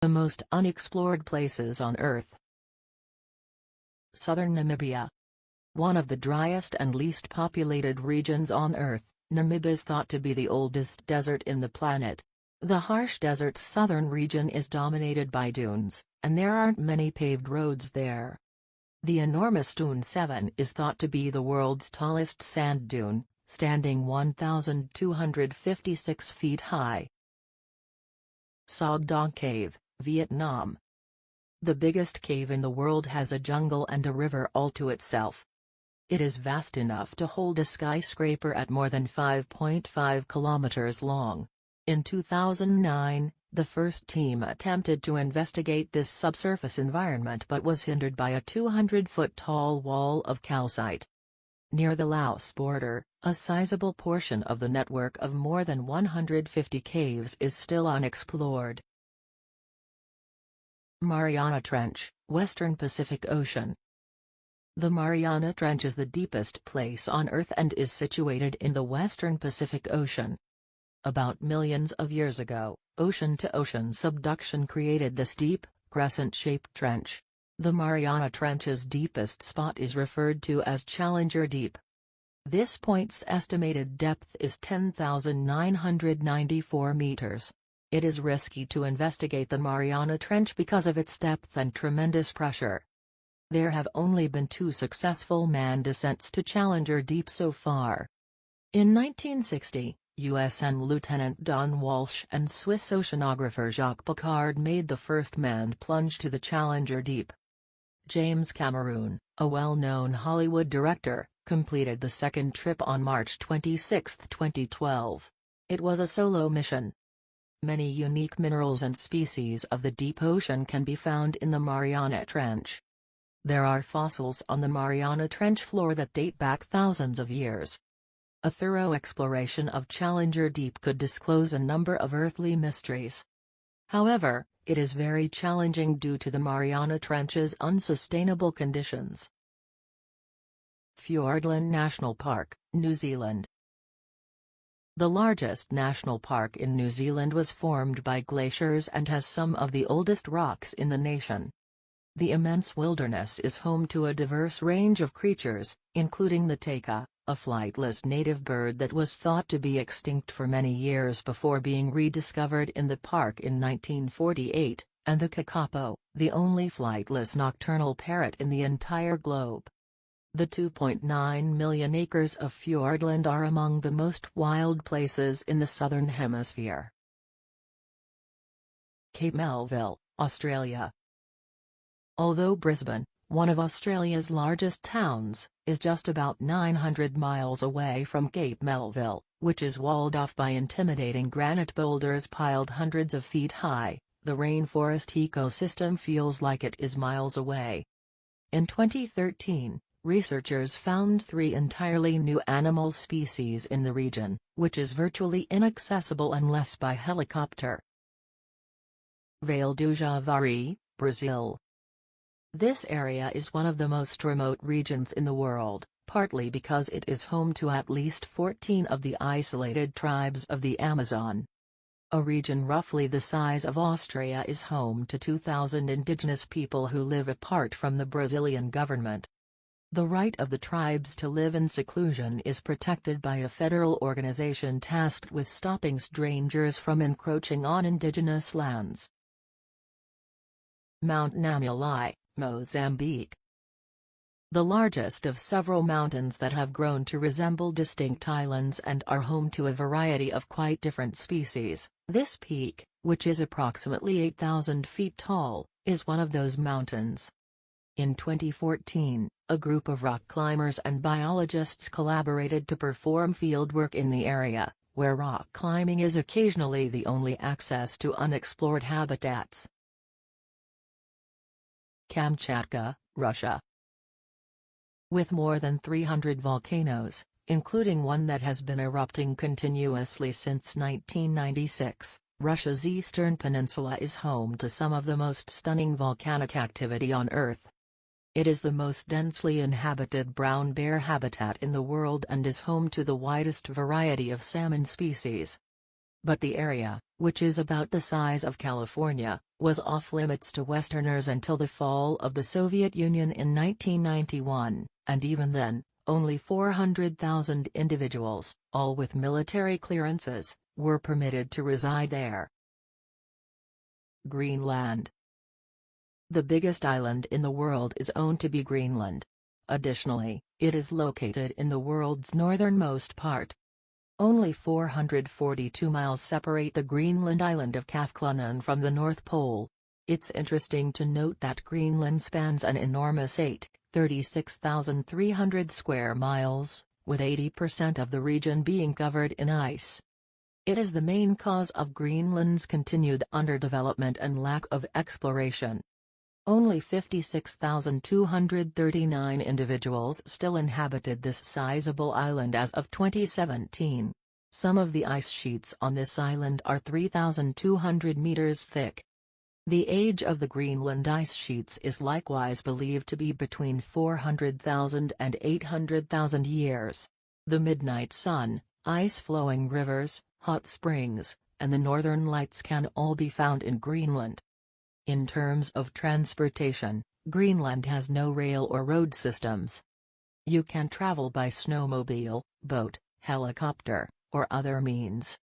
The most unexplored places on Earth. Southern Namibia. One of the driest and least populated regions on Earth, Namibia is thought to be the oldest desert in the planet. The harsh desert's southern region is dominated by dunes, and there aren't many paved roads there. The enormous Dune 7 is thought to be the world's tallest sand dune, standing 1,256 feet high. Sao Dong Cave, Vietnam. The biggest cave in the world has a jungle and a river all to itself. It is vast enough to hold a skyscraper at more than 5.5 kilometers long. In 2009, the first team attempted to investigate this subsurface environment but was hindered by a 200-foot-tall wall of calcite. Near the Laos border, a sizable portion of the network of more than 150 caves is still unexplored. Mariana Trench, Western Pacific Ocean. The Mariana Trench is the deepest place on Earth and is situated in the western Pacific Ocean. About millions of years ago, ocean-to-ocean subduction created this deep, crescent-shaped trench. The Mariana Trench's deepest spot is referred to as Challenger Deep. This point's estimated depth is 10,994 meters. It is risky to investigate the Mariana Trench because of its depth and tremendous pressure. There have only been 2 successful manned descents to Challenger Deep so far. In 1960, USN Lieutenant Don Walsh and Swiss oceanographer Jacques Piccard made the first manned plunge to the Challenger Deep. James Cameron, a well-known Hollywood director, completed the second trip on March 26, 2012. It was a solo mission. Many unique minerals and species of the deep ocean can be found in the Mariana Trench. There are fossils on the Mariana Trench floor that date back thousands of years. A thorough exploration of Challenger Deep could disclose a number of earthly mysteries. However, it is very challenging due to the Mariana Trench's unsustainable conditions. Fiordland National Park, New Zealand. The largest national park in New Zealand was formed by glaciers and has some of the oldest rocks in the nation. The immense wilderness is home to a diverse range of creatures, including the taika, a flightless native bird that was thought to be extinct for many years before being rediscovered in the park in 1948, and the kakapo, the only flightless nocturnal parrot in the entire globe. The 2.9 million acres of Fiordland are among the most wild places in the Southern Hemisphere. Cape Melville, Australia. Although Brisbane, one of Australia's largest towns, is just about 900 miles away from Cape Melville, which is walled off by intimidating granite boulders piled hundreds of feet high, the rainforest ecosystem feels like it is miles away. In 2013, researchers found 3 entirely new animal species in the region, which is virtually inaccessible unless by helicopter. Vale do Javari, Brazil. This area is one of the most remote regions in the world, partly because it is home to at least 14 of the isolated tribes of the Amazon. A region roughly the size of Austria is home to 2,000 indigenous people who live apart from the Brazilian government. The right of the tribes to live in seclusion is protected by a federal organization tasked with stopping strangers from encroaching on indigenous lands. Mount Namulai, Mozambique. The largest of several mountains that have grown to resemble distinct islands and are home to a variety of quite different species, this peak, which is approximately 8,000 feet tall, is one of those mountains. In 2014, a group of rock climbers and biologists collaborated to perform fieldwork in the area, where rock climbing is occasionally the only access to unexplored habitats. Kamchatka, Russia. With more than 300 volcanoes, including one that has been erupting continuously since 1996, Russia's eastern peninsula is home to some of the most stunning volcanic activity on Earth. It is the most densely inhabited brown bear habitat in the world and is home to the widest variety of salmon species. But the area, which is about the size of California, was off-limits to Westerners until the fall of the Soviet Union in 1991, and even then, only 400,000 individuals, all with military clearances, were permitted to reside there. Greenland. The biggest island in the world is owned to be Greenland. Additionally, it is located in the world's northernmost part. Only 442 miles separate the Greenland island of Kafklunnan from the North Pole. It's interesting to note that Greenland spans an enormous 36,300 square miles, with 80% of the region being covered in ice. It is the main cause of Greenland's continued underdevelopment and lack of exploration. Only 56,239 individuals still inhabited this sizable island as of 2017. Some of the ice sheets on this island are 3,200 meters thick. The age of the Greenland ice sheets is likewise believed to be between 400,000 and 800,000 years. The midnight sun, ice-flowing rivers, hot springs, and the northern lights can all be found in Greenland. In terms of transportation, Greenland has no rail or road systems. You can travel by snowmobile, boat, helicopter, or other means.